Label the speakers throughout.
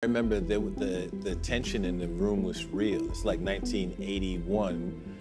Speaker 1: I remember the tension in the room was real. It's like 1981.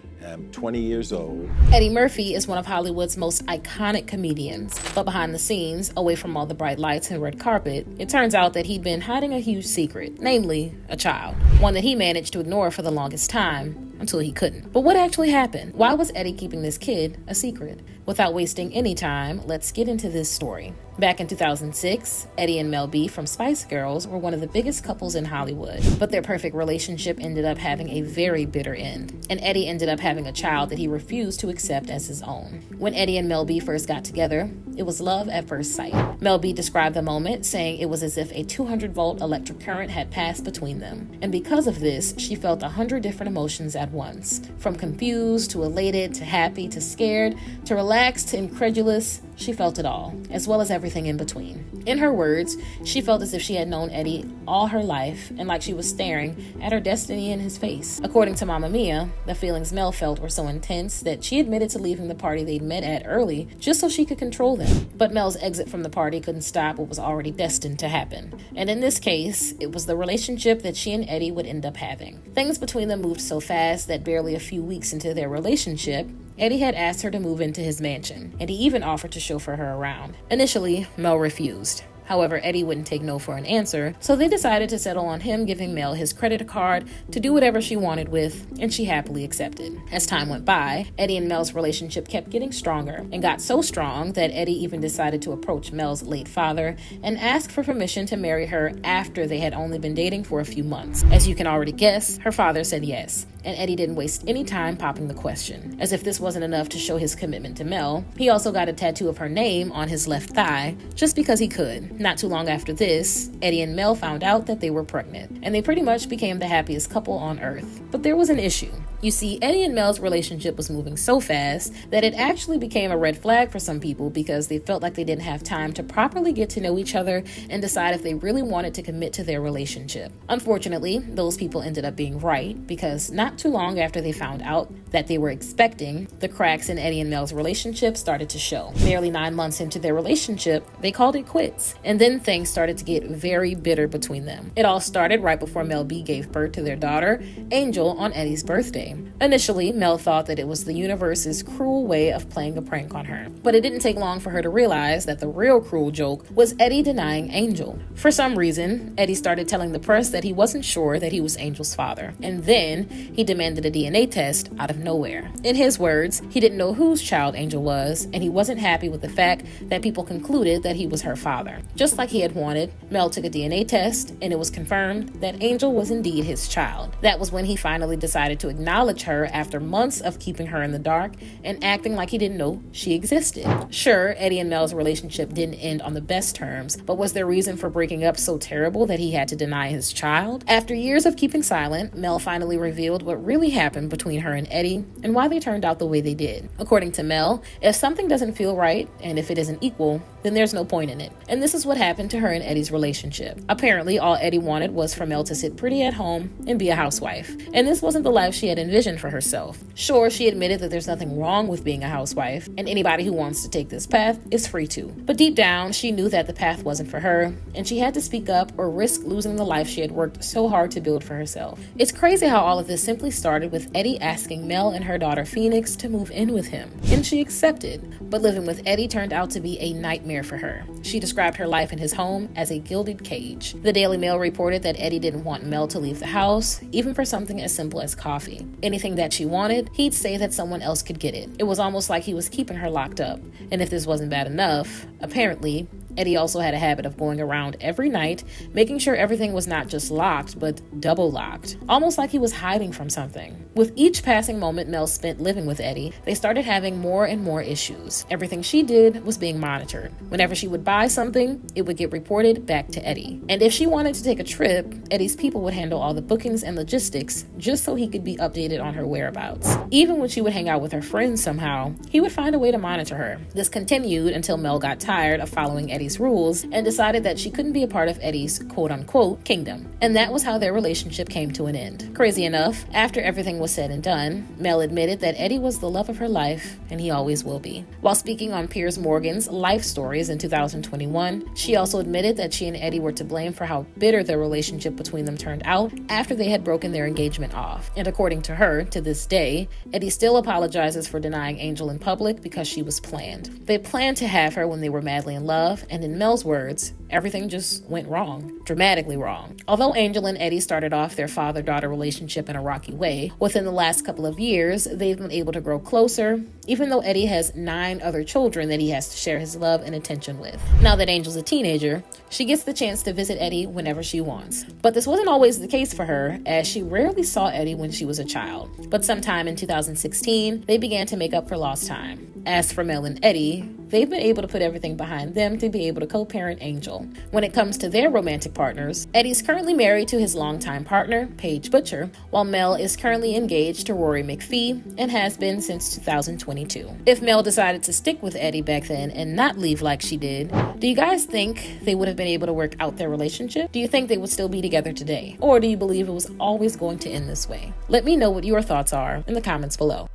Speaker 1: 20 years old.
Speaker 2: Eddie Murphy is one of Hollywood's most iconic comedians, but behind the scenes, away from all the bright lights and red carpet, it turns out that he'd been hiding a huge secret, namely, a child. One that he managed to ignore for the longest time, until he couldn't. But what actually happened? Why was Eddie keeping this kid a secret? Without wasting any time, let's get into this story. Back in 2006, Eddie and Mel B from Spice Girls were one of the biggest couples in Hollywood, but their perfect relationship ended up having a very bitter end, and Eddie ended up having a child that he refused to accept as his own. When Eddie and Mel B first got together, it was love at first sight. Mel B described the moment, saying it was as if a 200-volt electric current had passed between them, and because of this, she felt 100 different emotions at once, from confused to elated to happy to scared to relaxed to incredulous. She felt it all, as well as everything in between. In her words, she felt as if she had known Eddie all her life and like she was staring at her destiny in his face. According to Mamma Mia, the feelings Mel felt were so intense that she admitted to leaving the party they'd met at early just so she could control them. But Mel's exit from the party couldn't stop what was already destined to happen. And in this case, it was the relationship that she and Eddie would end up having. Things between them moved so fast that barely a few weeks into their relationship, Eddie had asked her to move into his mansion, and he even offered to chauffeur her around. Initially, Mel refused. However, Eddie wouldn't take no for an answer, so they decided to settle on him giving Mel his credit card to do whatever she wanted with, and she happily accepted. As time went by, Eddie and Mel's relationship kept getting stronger, and got so strong that Eddie even decided to approach Mel's late father and ask for permission to marry her after they had only been dating for a few months. As you can already guess, her father said yes, and Eddie didn't waste any time popping the question. As if this wasn't enough to show his commitment to Mel, he also got a tattoo of her name on his left thigh, just because he could. Not too long after this, Eddie and Mel found out that they were pregnant, and they pretty much became the happiest couple on earth. But there was an issue. You see, Eddie and Mel's relationship was moving so fast that it actually became a red flag for some people because they felt like they didn't have time to properly get to know each other and decide if they really wanted to commit to their relationship. Unfortunately, those people ended up being right because not too long after they found out that they were expecting, the cracks in Eddie and Mel's relationship started to show. Nearly 9 months into their relationship, they called it quits, and then things started to get very bitter between them. It all started right before Mel B gave birth to their daughter, Angel, on Eddie's birthday. Initially, Mel thought that it was the universe's cruel way of playing a prank on her, but it didn't take long for her to realize that the real cruel joke was Eddie denying Angel. For some reason, Eddie started telling the press that he wasn't sure that he was Angel's father, and then he demanded a DNA test out of nowhere. In his words, he didn't know whose child Angel was, and he wasn't happy with the fact that people concluded that he was her father. Just like he had wanted, Mel took a DNA test, and it was confirmed that Angel was indeed his child. That was when he finally decided to acknowledge her after months of keeping her in the dark and acting like he didn't know she existed. Sure, Eddie and Mel's relationship didn't end on the best terms, but was their reason for breaking up so terrible that he had to deny his child? After years of keeping silent, Mel finally revealed what really happened between her and Eddie and why they turned out the way they did. According to Mel, if something doesn't feel right and if it isn't equal, then there's no point in it. And this is what happened to her and Eddie's relationship. Apparently, all Eddie wanted was for Mel to sit pretty at home and be a housewife. And this wasn't the life she had envisioned for herself. Sure, she admitted that there's nothing wrong with being a housewife, and anybody who wants to take this path is free to. But deep down, she knew that the path wasn't for her, and she had to speak up or risk losing the life she had worked so hard to build for herself. It's crazy how all of this simply started with Eddie asking Mel and her daughter Phoenix to move in with him, and she accepted. But living with Eddie turned out to be a nightmare for her. She described her life in his home as a gilded cage. The Daily Mail reported that Eddie didn't want Mel to leave the house, even for something as simple as coffee. Anything that she wanted, he'd say that someone else could get it. It was almost like he was keeping her locked up. And if this wasn't bad enough, apparently, Eddie also had a habit of going around every night, making sure everything was not just locked, but double locked, almost like he was hiding from something. With each passing moment Mel spent living with Eddie, they started having more and more issues. Everything she did was being monitored. Whenever she would buy something, it would get reported back to Eddie. And if she wanted to take a trip, Eddie's people would handle all the bookings and logistics just so he could be updated on her whereabouts. Even when she would hang out with her friends somehow, he would find a way to monitor her. This continued until Mel got tired of following Eddie's Eddie's rules and decided that she couldn't be a part of Eddie's quote-unquote kingdom. And that was how their relationship came to an end. Crazy enough, after everything was said and done, Mel admitted that Eddie was the love of her life, and he always will be. While speaking on Piers Morgan's Life Stories in 2021, she also admitted that she and Eddie were to blame for how bitter their relationship between them turned out after they had broken their engagement off. And according to her, to this day, Eddie still apologizes for denying Angel in public because she was planned. They planned to have her when they were madly in love, and in Mel's words, everything just went wrong, dramatically wrong. Although Angel and Eddie started off their father-daughter relationship in a rocky way, within the last couple of years, they've been able to grow closer, even though Eddie has 9 other children that he has to share his love and attention with. Now that Angel's a teenager, she gets the chance to visit Eddie whenever she wants. But this wasn't always the case for her, as she rarely saw Eddie when she was a child. But sometime in 2016, they began to make up for lost time. As for Mel and Eddie, they've been able to put everything behind them to be able to co-parent Angel. When it comes to their romantic partners, Eddie's currently married to his longtime partner, Paige Butcher, while Mel is currently engaged to Rory McPhee and has been since 2022. If Mel decided to stick with Eddie back then and not leave like she did, do you guys think they would have been able to work out their relationship? Do you think they would still be together today? Or do you believe it was always going to end this way? Let me know what your thoughts are in the comments below.